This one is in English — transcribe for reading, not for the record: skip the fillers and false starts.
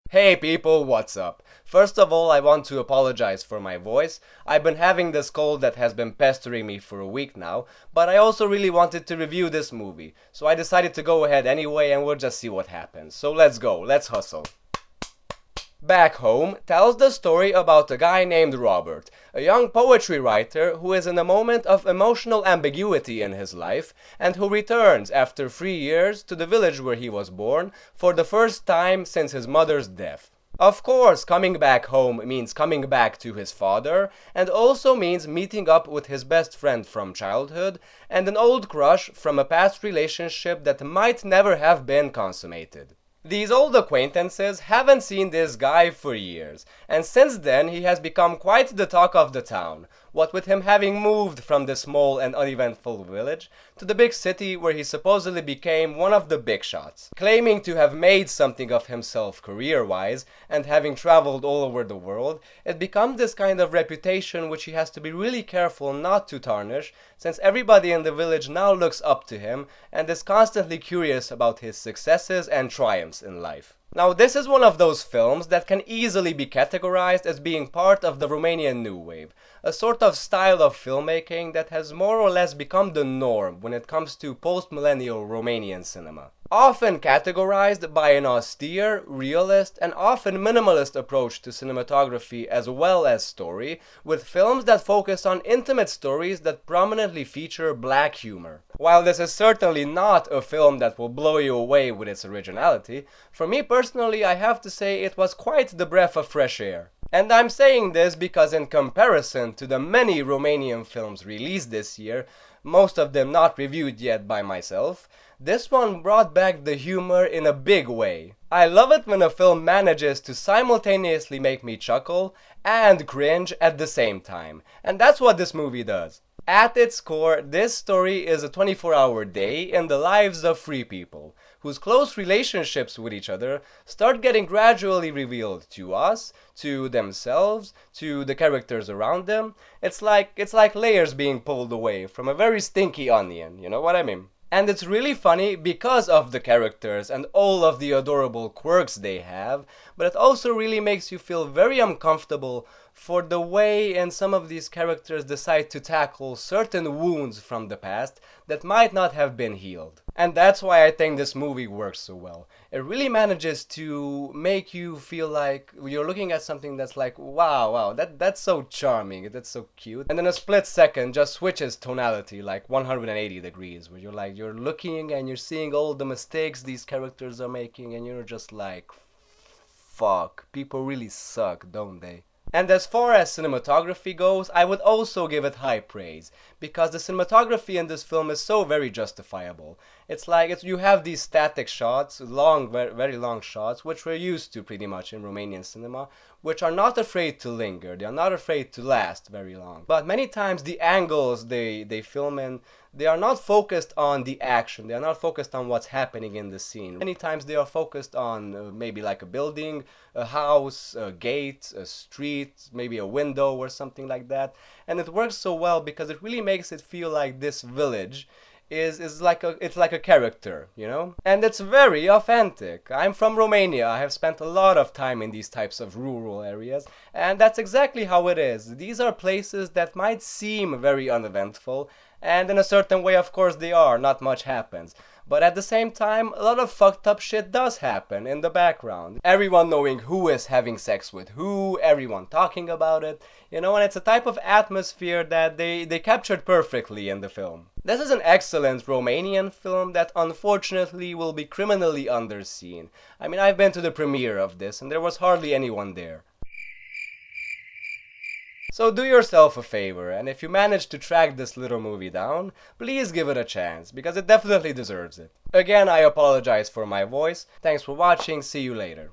Hey people, what's up? First of all, I want to apologize for my voice. I've been having this cold that has been pestering me for a week now, but I also really wanted to review this movie, so I decided to go ahead anyway and we'll just see what happens. So let's go, let's hustle. Back Home tells the story about a guy named Robert, a young poetry writer who is in a moment of emotional ambiguity in his life and who returns after 3 years to the village where he was born for the first time since his mother's death. Of course, coming back home means coming back to his father, and also means meeting up with his best friend from childhood and an old crush from a past relationship that might never have been consummated. These old acquaintances haven't seen this guy for years, and since then he has become quite the talk of the town, what with him having moved from the small and uneventful village to the big city where he supposedly became one of the big shots, claiming to have made something of himself career-wise, and having traveled all over the world. It becomes this kind of reputation which he has to be really careful not to tarnish, since everybody in the village now looks up to him and is constantly curious about his successes and triumphs in life. Now, this is one of those films that can easily be categorized as being part of the Romanian New Wave, a sort of style of filmmaking that has more or less become the norm when it comes to post-millennial Romanian cinema. Often categorized by an austere, realist, and often minimalist approach to cinematography as well as story, with films that focus on intimate stories that prominently feature black humor. While this is certainly not a film that will blow you away with its originality, for me personally I have to say it was quite the breath of fresh air. And I'm saying this because in comparison to the many Romanian films released this year, most of them not reviewed yet by myself, this one brought back the humor in a big way. I love it when a film manages to simultaneously make me chuckle and cringe at the same time, and that's what this movie does. At its core, this story is a 24-hour day in the lives of three people, whose close relationships with each other start getting gradually revealed to us, to themselves, to the characters around them. It's like layers being pulled away from a very stinky onion, you know what I mean? And it's really funny because of the characters and all of the adorable quirks they have, but it also really makes you feel very uncomfortable for the way and some of these characters decide to tackle certain wounds from the past that might not have been healed. And that's why I think this movie works so well. It really manages to make you feel like you're looking at something that's like, wow, that's so charming, that's so cute. And in a split second just switches tonality like 180 degrees, where you're looking and you're seeing all the mistakes these characters are making and you're just like, fuck, people really suck, don't they? And as far as cinematography goes, I would also give it high praise, because the cinematography in this film is so very justifiable. You have these static shots, long, very long shots, which we're used to pretty much in Romanian cinema, which are not afraid to linger, they are not afraid to last very long. But many times the angles they film in, they are not focused on the action, they are not focused on what's happening in the scene. Many times they are focused on maybe like a building, a house, a gate, a street, maybe a window or something like that. And it works so well because it really makes it feel like this village is like a character, you know? And it's very authentic. I'm from Romania. I have spent a lot of time in these types of rural areas, and that's exactly how it is. These are places that might seem very uneventful, and in a certain way, of course, they are. Not much happens. But at the same time, a lot of fucked up shit does happen in the background. Everyone knowing who is having sex with who, everyone talking about it, you know, and it's a type of atmosphere that they captured perfectly in the film. This is an excellent Romanian film that unfortunately will be criminally underseen. I mean, I've been to the premiere of this and there was hardly anyone there. So do yourself a favor, and if you manage to track this little movie down, please give it a chance, because it definitely deserves it. Again, I apologize for my voice. Thanks for watching, see you later.